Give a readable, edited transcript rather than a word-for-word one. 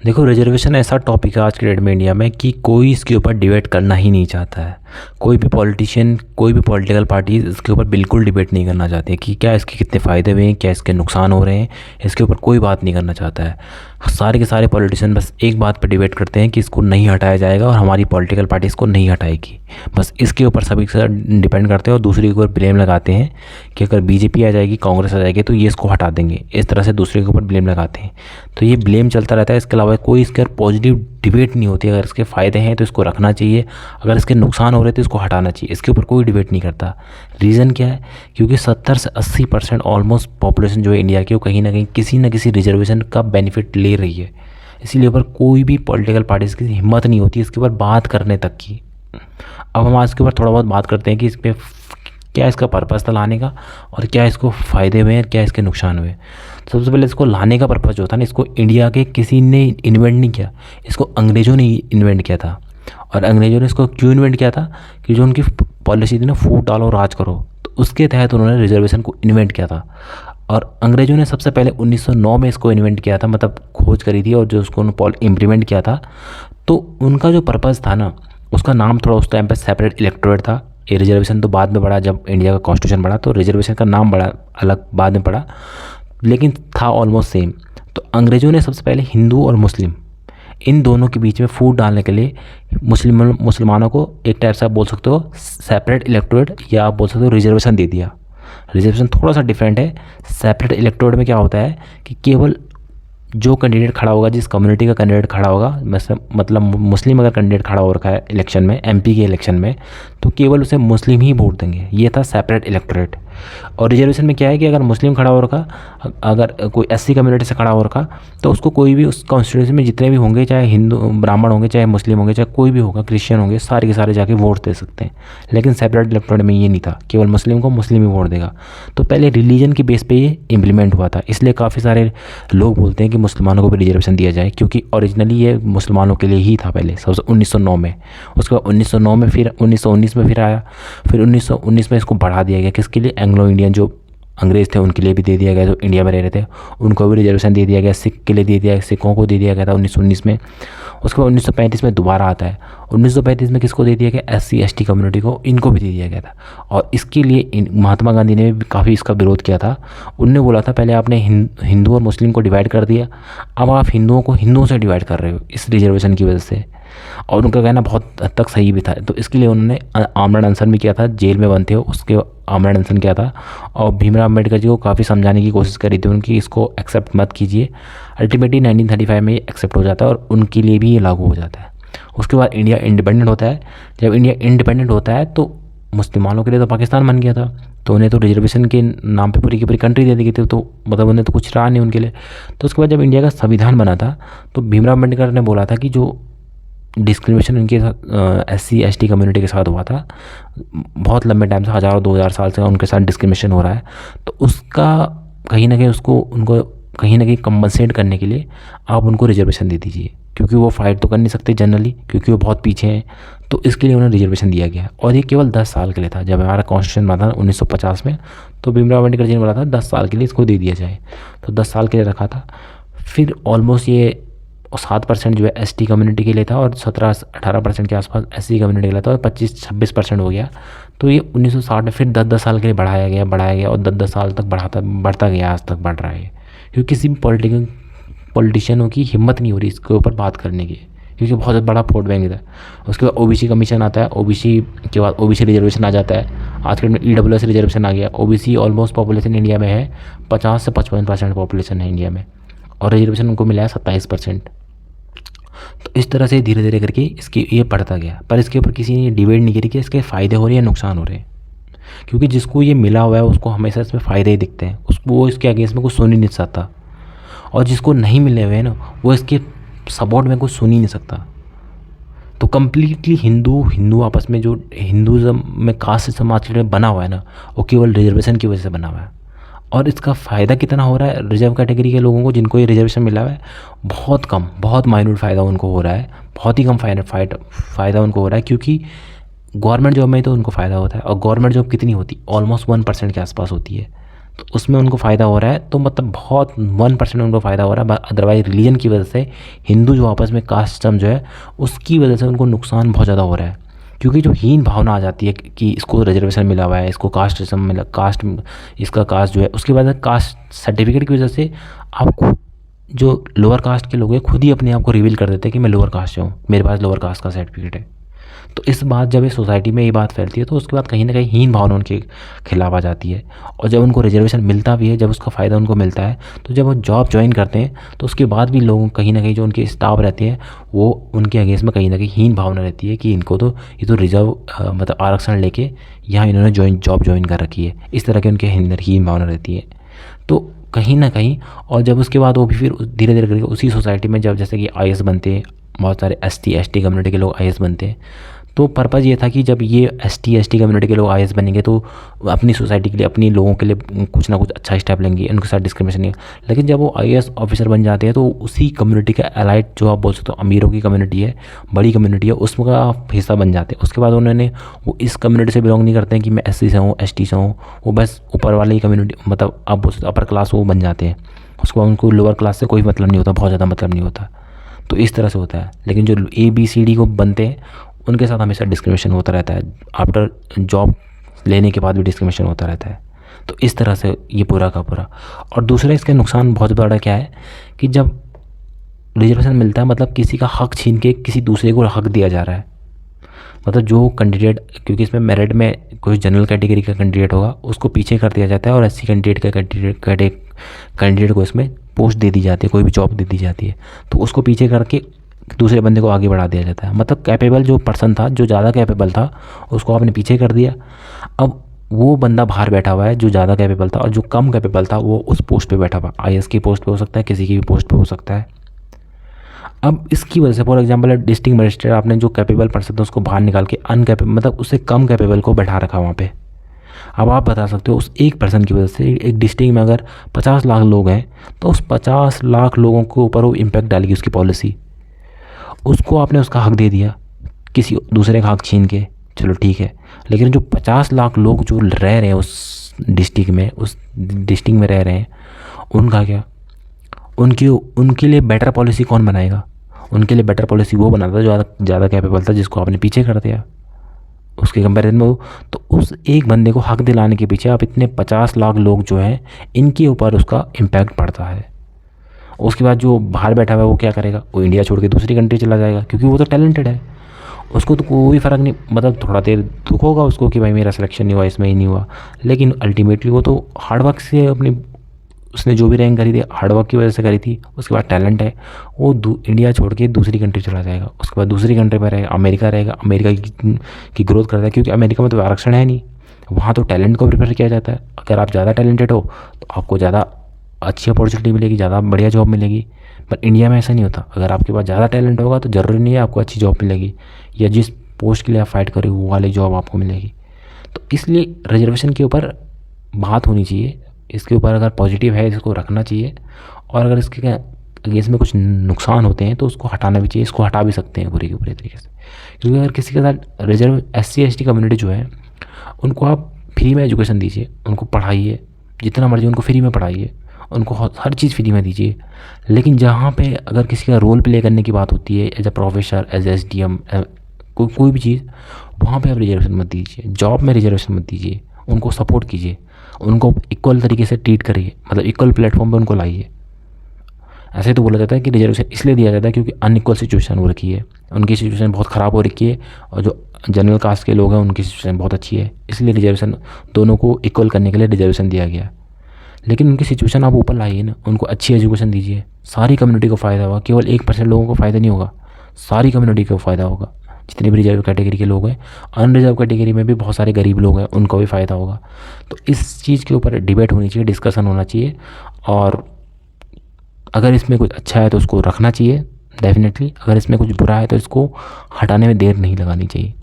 देखो, रिजर्वेशन ऐसा टॉपिक है आज के डेट में इंडिया में कि कोई इसके ऊपर डिबेट करना ही नहीं चाहता है। कोई भी पॉलिटिशियन, कोई भी पॉलिटिकल पार्टी इसके ऊपर बिल्कुल डिबेट नहीं करना चाहती है कि क्या इसके कितने फ़ायदे हुए हैं, क्या इसके नुकसान हो रहे हैं। इसके ऊपर कोई बात नहीं करना चाहता है। सारे के सारे पॉलिटिशियन बस एक बात पर डिबेट करते हैं कि इसको नहीं हटाया जाएगा और हमारी पॉलिटिकल पार्टी इसको नहीं हटाएगी। बस इसके ऊपर सभी से डिपेंड करते हैं और दूसरे के ऊपर ब्लेम लगाते हैं कि अगर बीजेपी आ जाएगी, कांग्रेस आ जाएगी तो ये इसको हटा देंगे। इस तरह से दूसरे के ऊपर ब्लेम लगाते हैं। तो ये ब्लेम चलता रहता है। इसके अलावा कोई इसके पॉजिटिव डिबेट नहीं होती। अगर इसके फ़ायदे हैं तो इसको रखना चाहिए, अगर इसके नुकसान हो रहे हैं तो इसको हटाना चाहिए। इसके ऊपर कोई डिबेट नहीं करता। रीज़न क्या है? क्योंकि 70 से 80% ऑलमोस्ट पॉपुलेशन जो है इंडिया की, वो कहीं ना कहीं किसी न किसी रिजर्वेशन का बेनिफिट ले रही है। इसीलिए ऊपर कोई भी पॉलिटिकल पार्टीज़ की हिम्मत नहीं होती इसके ऊपर बात करने तक की। अब हम आज के ऊपर थोड़ा बहुत बात करते हैं कि इस पर क्या इसका पर्पज़ था लाने का, और क्या इसको फ़ायदे हुए हैं, क्या इसके नुकसान हुए। सबसे पहले इसको लाने का पर्पज़ जो था ना, इसको इंडिया के किसी ने इन्वेंट नहीं किया, इसको अंग्रेज़ों ने इन्वेंट किया था। और अंग्रेज़ों ने इसको क्यों इन्वेंट किया था? कि जो उनकी पॉलिसी थी ना, फूट डालो राज करो, तो उसके तहत उन्होंने रिजर्वेशन को इन्वेंट किया था। और अंग्रेज़ों ने सबसे पहले 1909 में इसको इन्वेंट किया था, मतलब खोज करी थी, और जो उसको इम्प्लीमेंट किया था। तो उनका जो पर्पज़ था ना, उसका नाम थोड़ा उस टाइम पर सेपरेट इलेक्टोरेट था। ये रिजर्वेशन तो बाद में पड़ा, जब इंडिया का कॉन्स्टिट्यूशन बना तो रिजर्वेशन का नाम बड़ा अलग बाद में पड़ा, लेकिन था ऑलमोस्ट सेम। तो अंग्रेज़ों ने सबसे पहले हिंदू और मुस्लिम, इन दोनों के बीच में फूट डालने के लिए मुसलमानों को एक टाइप से आप बोल सकते हो सेपरेट इलेक्टोरेट, या आप बोल सकते हो रिजर्वेशन दे दिया। रिजर्वेशन थोड़ा सा डिफरेंट है। सेपरेट इलेक्टोरेट में क्या होता है कि केवल जो कैंडिडेट खड़ा होगा, जिस कम्युनिटी का कैंडिडेट खड़ा होगा, मतलब मुस्लिम अगर कैंडिडेट खड़ा हो रखा है इलेक्शन में, एमपी के इलेक्शन में, तो केवल उसे मुस्लिम ही वोट देंगे। ये था सेपरेट इलेक्टोरेट। और रिजर्वेशन में क्या है कि अगर मुस्लिम खड़ा हो रखा, अगर कोई एससी कम्युनिटी से खड़ा हो रखा, तो उसको कोई भी उस कॉन्स्टिट्यूंसी में जितने भी होंगे, चाहे हिंदू ब्राह्मण होंगे, चाहे मुस्लिम होंगे, चाहे कोई भी होगा, क्रिश्चियन होंगे, सारे के सारे जाके वोट दे सकते हैं। लेकिन सेपरेट इलेक्टोरेट में ये नहीं था, केवल मुस्लिम को मुस्लिम ही वोट देगा। तो पहले रिलीजन के बेस पे ये इम्प्लीमेंट हुआ था। इसलिए काफ़ी सारे लोग बोलते हैं कि मुसलमानों को भी रिजर्वेशन दिया जाए, क्योंकि ओरिजिनली ये मुसलमानों के लिए ही था पहले, सबसे 1909 में। उसके बाद 1909 में, फिर 1919 में फिर आया। फिर 1919 में इसको बढ़ा दिया गया। किसके लिए? एंग्लो इंडियन जो अंग्रेज़ थे उनके लिए भी दे दिया गया, जो इंडिया में रह रहे थे उनको भी रिजर्वेशन दे दिया गया। सिख के लिए दे दिया, सिखों को दे दिया गया था 1919 में। उसके बाद 1935 में दोबारा आता है। 1935 में किसको दे दिया गया? एससी एसटी कम्युनिटी को, इनको भी दे दिया गया था। और इसके लिए महात्मा गांधी ने भी काफ़ी इसका विरोध किया था। उनने बोला था पहले आपने हिंदू और मुस्लिम को डिवाइड कर दिया, अब आप हिंदुओं को हिंदुओं से डिवाइड कर रहे हो इस रिजर्वेशन की वजह से। और उनका कहना बहुत हद तक सही भी था। तो इसके लिए उन्होंने आमरण अनशन भी किया था, जेल में बंद थे उसके आमरण अनशन किया था। और भीमराव अम्बेडकर जी को काफ़ी समझाने की कोशिश करी थी उनकी, इसको एक्सेप्ट मत कीजिए। अल्टीमेटली 1935 में ये एक्सेप्ट हो जाता है और उनके लिए भी ये लागू हो जाता है। उसके बाद इंडिया इंडिपेंडेंट होता है। जब इंडिया इंडिपेंडेंट होता है तो मुसलमानों के लिए तो पाकिस्तान बन गया था, तो उन्हें तो रिजर्वेशन के नाम पे पूरी की पूरी कंट्री दे दी गई थी, तो मतलब उन्हें तो कुछ रहा नहीं उनके लिए। तो उसके बाद जब इंडिया का संविधान बना था, तो भीमराव अम्बेडकर ने बोला था कि जो डिस्क्रिमिनेशन उनके साथ एससी एसटी कम्युनिटी के साथ हुआ था, बहुत लंबे टाइम से, हज़ारों 2000 साल से उनके साथ डिस्क्रिमिनेशन हो रहा है, तो उसका कहीं ना कहीं उनको कहीं ना कहीं कंपनसेट करने के लिए आप उनको रिजर्वेशन दे दीजिए, क्योंकि वो फाइट तो कर नहीं सकते जनरली, क्योंकि वो बहुत पीछे हैं। तो इसके लिए उन्हें रिजर्वेशन दिया गया। और ये केवल 10 साल के लिए था। जब हमारा कॉन्स्टिट्यूशन बना था 1950 में, तो भीमराव अम्बेडकर जी ने बोला था 10 साल के लिए इसको दे दिया जाए, तो 10 साल के लिए रखा था। फिर ऑलमोस्ट ये 7% जो है एसटी कम्युनिटी के लिए था, और 17-18% के आसपास एससी कम्युनिटी के लिए था, और 25-26% हो गया। तो ये 1960 में फिर 10-10 साल के लिए बढ़ाया गया और 10-10 साल तक बढ़ता गया, आज तक बढ़ रहा है। क्योंकि किसी भी पॉलिटिशियनों की हिम्मत नहीं हो रही इसके ऊपर बात करने की, क्योंकि बहुत बड़ा वोट बैंक था। उसके बाद ओबीसी कमीशन आता है, ओबीसी के बाद ओबीसी रिजर्वेशन आ जाता है। आज के में ईडब्ल्यूएस रिजर्वेशन आ गया। ओबीसी ऑलमोस्ट पॉपुलेशन इंडिया में है 50 से 55% पॉपुलेशन है इंडिया में, और रिजर्वेशन उनको मिला है 27%। तो इस तरह से धीरे धीरे करके इसकी ये बढ़ता गया, पर इसके ऊपर किसी ने डिबेट नहीं करी कि इसके फ़ायदे हो रहे हैं या नुकसान हो रहे हैं। क्योंकि जिसको ये मिला हुआ है उसको हमेशा इसमें फ़ायदे ही दिखते हैं, उसको वो इसके अगेंस्ट में कुछ सुन ही नहीं सकता। और जिसको नहीं मिले हुए हैं ना, वो इसके सपोर्ट में कुछ सुन ही नहीं सकता। तो कम्प्लीटली हिंदू आपस में, जो हिंदुज़म में कास्ट समाज के लिए बना हुआ है ना, वो केवल रिजर्वेशन की वजह से बना हुआ है। और इसका फ़ायदा कितना हो रहा है रिजर्व कैटेगरी के लोगों को, जिनको ये रिजर्वेशन मिला हुआ है? बहुत कम, बहुत माइन्यूट फ़ायदा उनको हो रहा है, बहुत ही कम फ़ायदा उनको हो रहा है। क्योंकि गवर्नमेंट जॉब में तो उनको फ़ायदा होता है, और गवर्नमेंट जॉब कितनी होती? ऑलमोस्ट 1% के आसपास होती है। तो उसमें उनको फ़ायदा हो रहा है, तो मतलब बहुत 1% उनको फ़ायदा हो रहा है। अदरवाइज रिलीजन की वजह से हिंदू जो आपस में कास्ट सिस्टम जो है उसकी वजह से उनको नुकसान बहुत ज़्यादा हो रहा है। क्योंकि जो हीन भावना आ जाती है कि इसको रिजर्वेशन मिला हुआ है, इसको कास्ट सिस्टम मिला, कास्ट इसका कास्ट जो है, उसके बाद कास्ट सर्टिफिकेट की वजह से आपको जो लोअर कास्ट के लोग हैं खुद ही अपने आप को रिवील कर देते हैं कि मैं लोअर कास्ट से हूँ, मेरे पास लोअर कास्ट का सर्टिफिकेट है। तो इस बात जब इस सोसाइटी में ये बात फैलती है तो उसके बाद कहीं ना कहीं हीन भावना उनके खिलाफ आ जाती है। और जब उनको रिजर्वेशन मिलता भी है, जब उसका फ़ायदा उनको मिलता है, तो जब वो जॉब ज्वाइन करते हैं तो उसके बाद भी लोगों कहीं ना कहीं जो उनके स्टाफ रहते हैं वो उनके अगेंस्ट में कहीं ना कहीं हीन भावना रहती है कि इनको तो ये तो रिजर्व मतलब आरक्षण लेके यहाँ इन्होंने जॉब ज्वाइन कर रखी है, इस तरह के उनके अंदर हीन भावना रहती है। तो कहीं ना कहीं, और जब उसके बाद वो भी फिर धीरे धीरे करके उसी सोसाइटी में जब जैसे कि आईएएस बनते हैं, बहुत सारे एसटी कम्युनिटी के लोग आईएएस बनते हैं, तो पर्पज़ ये था कि जब ये एसटी कम्युनिटी के लोग आईएएस बनेंगे तो अपनी सोसाइटी के लिए, अपनी लोगों के लिए कुछ ना कुछ अच्छा स्टेप लेंगे, उनके साथ डिस्क्रिमिनेशन नहीं। लेकिन जब वो आईएएस ऑफिसर बन जाते हैं तो उसी कम्युनिटी का एलाइट, जो आप बोल सकते हो अमीरों की कम्युनिटी है, बड़ी कम्युनिटी है, उसका हिस्सा बन जाते हैं। उसके बाद उन्होंने, वो इस कम्युनिटी से बिलोंग नहीं करते हैं कि मैं एससी से हूँ, एसटी से हूँ, वो बस ऊपर वाले ही कम्युनिटी, मतलब आप बोल सकते हो अपर क्लास वो बन जाते हैं। उसके बाद उनको लोअर क्लास से कोई मतलब नहीं होता, बहुत ज़्यादा मतलब नहीं होता। तो इस तरह से होता है। लेकिन जो ABCD को बनते हैं उनके साथ हमेशा डिस्क्रिमिनेशन होता रहता है, आफ्टर जॉब लेने के बाद भी डिस्क्रिमिनेशन होता रहता है। तो इस तरह से ये पूरा का पूरा। और दूसरा इसका नुकसान बहुत बड़ा क्या है कि जब रिजर्वेशन मिलता है, मतलब किसी का हक छीन के किसी दूसरे को हक दिया जा रहा है। मतलब जो कैंडिडेट, क्योंकि इसमें मेरिट में कोई जनरल कैटेगरी का कैंडिडेट होगा उसको पीछे कर दिया जाता है, और एससी कैंडिडेट को इसमें पोस्ट दे दी जाती है, कोई भी जॉब दे दी जाती है, तो उसको पीछे करके दूसरे बंदे को आगे बढ़ा दिया जाता है। मतलब कैपेबल जो पर्सन था, जो ज़्यादा कैपेबल था, उसको आपने पीछे कर दिया। अब वो बंदा बाहर बैठा हुआ है जो ज़्यादा कैपेबल था, और जो कम कैपेबल था वो उस पोस्ट पे बैठा हुआ, आईएएस की पोस्ट पे हो सकता है, किसी की भी पोस्ट पे हो सकता है। अब इसकी वजह से फॉर एग्जांपल डिस्ट्रिक्ट मजिस्ट्रेट, आपने जो कैपेबल पर्सन था उसको बाहर निकाल के अनकैपेबल, मतलब उससे कम कैपेबल को बैठा रखा वहाँ पे। अब आप बता सकते हो उस एक पर्सन की वजह से एक डिस्ट्रिक्ट में अगर 50 लाख लोग हैं तो उस 50 लाख लोगों के ऊपर वो इम्पैक्ट डालेगी उसकी पॉलिसी। उसको आपने उसका हक दे दिया, किसी दूसरे का हक छीन के, चलो ठीक है। लेकिन जो 50 लाख लोग जो रह रहे हैं उस डिस्ट्रिक्ट में रह रहे हैं, उनका क्या? उनके लिए बेटर पॉलिसी कौन बनाएगा? उनके लिए बेटर पॉलिसी वो बनाता है जो ज़्यादा कैपेबल था, जिसको आपने पीछे कर दिया उसके कंपेरिजन में। तो उस एक बंदे को हक दिलाने के पीछे आप इतने 50 लाख लोग जो हैं इनके ऊपर उसका इम्पैक्ट पड़ता है। उसके बाद जो बाहर बैठा हुआ है वो क्या करेगा? वो इंडिया छोड़ के दूसरी कंट्री चला जाएगा, क्योंकि वो तो टैलेंटेड है, उसको तो कोई फ़र्क नहीं, मतलब थोड़ा देर दुख होगा उसको कि भाई मेरा सिलेक्शन नहीं हुआ, इसमें ही नहीं हुआ, लेकिन अल्टीमेटली वो तो हार्डवर्क से अपनी, उसने जो भी रैंक करी थी हार्डवर्क की वजह से करी थी। उसके बाद टैलेंट है, वो इंडिया छोड़ के दूसरी कंट्री चला जाएगा, उसके बाद दूसरी कंट्री पर रहेगा, अमेरिका की ग्रोथ करता है, क्योंकि अमेरिका में तो आरक्षण है नहीं, वहाँ तो टैलेंट को प्रेफर किया जाता है। अगर आप ज़्यादा टैलेंटेड हो तो आपको ज़्यादा अच्छी अपॉर्चुनिटी मिलेगी, ज़्यादा बढ़िया जॉब मिलेगी। पर इंडिया में ऐसा नहीं होता, अगर आपके पास ज़्यादा टैलेंट होगा तो ज़रूरी नहीं है आपको अच्छी जॉब मिलेगी, या जिस पोस्ट के लिए आप फाइट करें वो वाली जॉब आपको मिलेगी। तो इसलिए रिजर्वेशन के ऊपर बात होनी चाहिए, इसके ऊपर अगर पॉजिटिव है इसको रखना चाहिए, और अगर इसके अगेंस्ट में कुछ नुकसान होते हैं तो उसको हटाना भी चाहिए। इसको हटा भी सकते हैं पूरे के पूरे तरीके से, क्योंकि अगर किसी के साथ रिजर्व SC/ST कम्युनिटी जो है उनको आप फ्री में एजुकेशन दीजिए, उनको पढ़ाइए, जितना मर्जी उनको फ्री में पढ़ाइए, उनको हर चीज़ फ्री में दीजिए। लेकिन जहाँ पे अगर किसी का रोल प्ले करने की बात होती है as a professor, as SDM, कोई भी चीज़, वहाँ पे आप रिजर्वेशन मत दीजिए। जॉब में रिजर्वेशन मत दीजिए, उनको सपोर्ट कीजिए, उनको इक्वल तरीके से ट्रीट करिए, मतलब इक्वल प्लेटफॉर्म पे उनको लाइए। ऐसे तो बोला जाता है कि रिजर्वेशन इसलिए दिया जाता है क्योंकि अनइक्वल सिचुएशन हो रखी है, उनकी सिचुएशन बहुत ख़राब हो रखी है, और जो जनरल कास्ट के लोग हैं उनकी सिचुएशन बहुत अच्छी है, इसलिए रिजर्वेशन दोनों को इक्वल करने के लिए रिजर्वेशन दिया गया। लेकिन उनकी सिचुएशन आप ऊपर लाइए ना, उनको अच्छी एजुकेशन दीजिए, सारी कम्युनिटी को फ़ायदा होगा, केवल 1% लोगों को फ़ायदा नहीं होगा, सारी कम्युनिटी को फ़ायदा होगा। जितने भी रिजर्व कैटेगरी के लोग हैं, अनरिजर्व कैटेगरी में भी बहुत सारे गरीब लोग हैं, उनको भी फ़ायदा होगा। तो इस चीज़ के ऊपर डिबेट होनी चाहिए, डिस्कशन होना चाहिए, और अगर इसमें कुछ अच्छा है तो उसको रखना चाहिए डेफिनेटली, अगर इसमें कुछ बुरा है तो इसको हटाने में देर नहीं लगानी चाहिए।